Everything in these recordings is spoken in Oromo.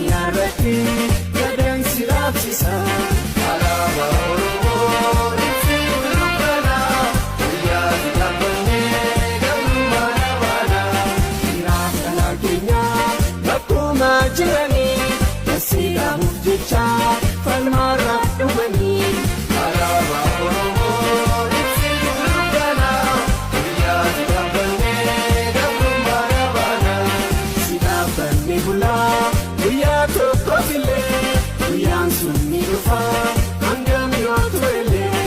Oromiyarratti gadeensi raabsisa. Alaabaa Oromoo ibsituu dukkana guyyaa dhaabbannee gabrummaa dhaabana. Dhiiraaf dhalaa keenya bakkuma jiranii dasii dhaabuuf jecha falmaarraaf dhumanii. Alaabaa Oromoo ibsituu dukkana guyyaa dhaabbannee gabrummaa dhaabana. Si dhaabbannee bulaa guyyaa tokko filee guyyaan sun ni dhufa hangam yoo turelee.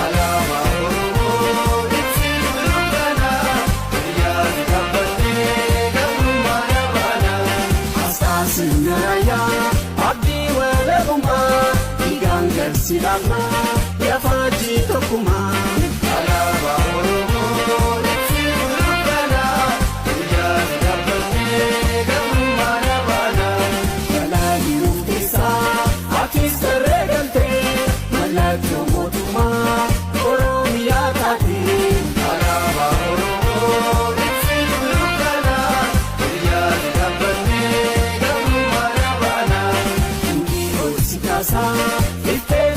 Alaabaa Oromoo ibsituu dukkana guyyaa dhaabbannee gabrummaa dhaabana. Asxaa singarayaa abdii walabummaa dhiigaan garsi dhaabnaa yaafaatii tokkummaa. Alaabaa Oromoo ibsituu dukkana guyyaa dhaabbannee gabrummaa dhaabana. Balaa jiruuf keessaa atiis tarree galtee mallattoo mootummaa Oromiyaa taatee. Alaabaa Oromoo ibsituu dukkana guyyaa dhaabbannee gabrummaa dhaabana. Hundii ol si kaasaa ittee